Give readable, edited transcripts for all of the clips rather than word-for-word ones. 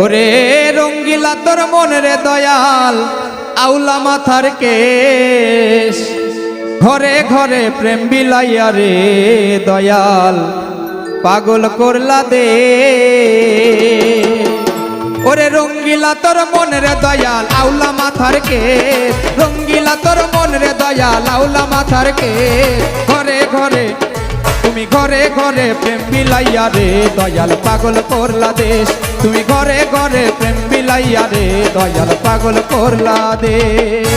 ওরে রঙ্গিলা তোর মনে রে দয়াল আউলা মাথার কেশ ঘরে ঘরে প্রেম বিলাইয়া রে দয়াল পাগল করলা দে ওরে রঙ্গিলা তোর মনে রে দয়াল আউলা মাথার কেশ রঙ্গিলা তোর মনে রে দয়াল আউলা মাথার কেশ ঘরে ঘরে তুমি ঘরে ঘরে প্রেম বিলাইয়া রে দয়াল পাগল করলা দেশ তুমি ঘরে ঘরে প্রেম বিলাইয়া রে দয়াল পাগল করলা দেশ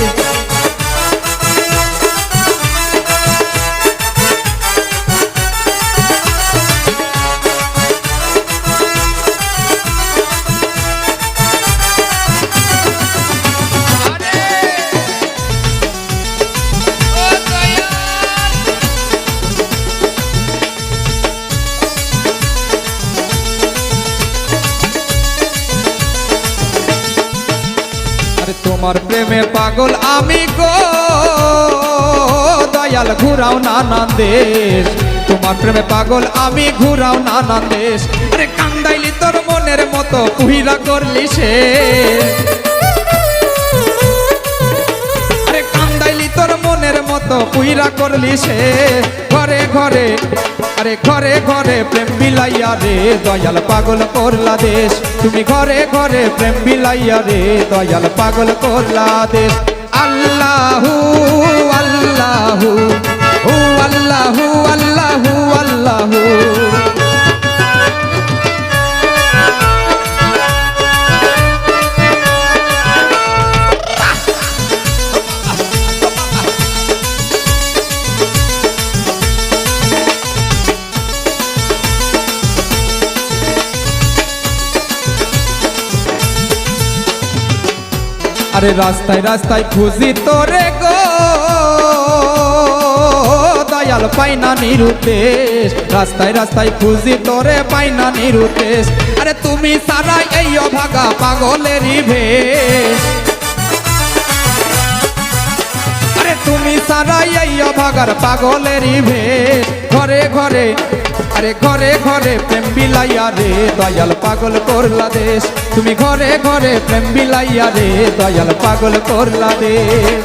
তোমার প্রেমে পাগল আমি গো দয়াল ঘুরাও নানান দেশ তোমার প্রেমে পাগল আমি ঘুরাও নানান দেশ আরে কান্দাইলি তোর মনের মতো পুহিরা করলি সে আরে কান্দাইলি তোর মনের মতো পুহিরা করলি সে ঘরে ঘরে আরে ঘরে ঘরে প্রেম বিলাইয়া রে দয়াল পাগল করলা দেশ তুমি ঘরে ঘরে প্রেম বিলাইয়া রে দয়াল পাগল করলা দেশ আল্লাহু আল্লাহু হু আল্লাহু আল্লাহু আল্লাহু আরে রাস্তায় রাস্তায় খুঁজি তোরে গো দয়াল পাইনা নিরুদ্দেশ রাস্তায় রাস্তায় খুঁজি তোরে পাইনা নিরুদ্দেশ আরে তুমি সারা এই অভাগা পাগলেরই ভেষ আরে তুমি সারা এই অভাগার পাগলেরই ভেষ ঘরে ঘরে আরে ঘরে ঘরে প্রেম বিলাইয়া রে দয়াল পাগল করলা দেশ তুমি ঘরে ঘরে প্রেম বিলাইয়া রে দয়াল পাগল করলা দেশ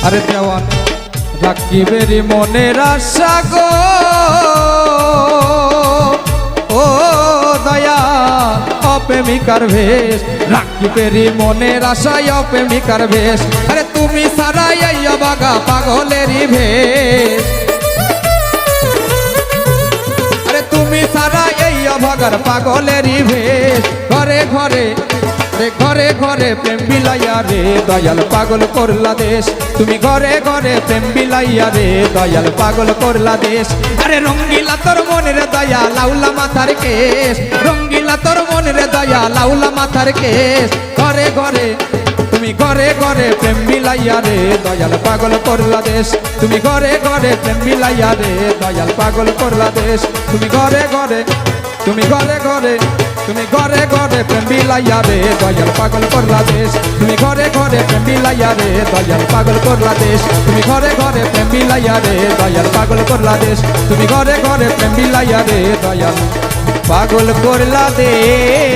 আরে দেওয়ান রাখিবেরি মনের আশা গো ও দয়া অপ্রেমিকার ভেষ রাখিবেরি মনের আশায় অপ্রেমিকার ভেষ আরে তুমি সারা এই অভাগা পাগলেরই ভেষ আরে তুমি সারা এই অভাগার পাগলেরই ভেষ ঘরে ঘরে ঘরে ঘরে প্রেম বিলাইয়া রে দয়াল পাগল করলা দেশ তুমি ঘরে ঘরে প্রেম বিলাইয়া রে দয়াল পাগল করলা দেশ আরে রঙ্গিলা তোর মনের দয়া লাউলা মাথার কেশ রঙ্গিলা তোর মনের দয়া লাউলা মাথার কেশ ঘরে ঘরে তুমি ঘরে ঘরে প্রেম বিলাইয়া রে দয়াল পাগল করলা দেশ তুমি ঘরে ঘরে প্রেম বিলাইয়া রে দয়াল পাগল করলা দেশ তুমি ঘরে ঘরে তুমি ঘরে ঘরে তুমি ঘরে ঘরে প্রেম বিলাইয়া রে দয়াল পাগল করলা দেশ তুমি ঘরে ঘরে প্রেম বিলাইয়া রে দয়াল পাগল করলা দেশ তুমি ঘরে ঘরে প্রেম বিলাইয়া রে দয়াল পাগল করলা দেশ তুমি ঘরে ঘরে প্রেম বিলাইয়া রে দয়াল পাগল করলা দেশ।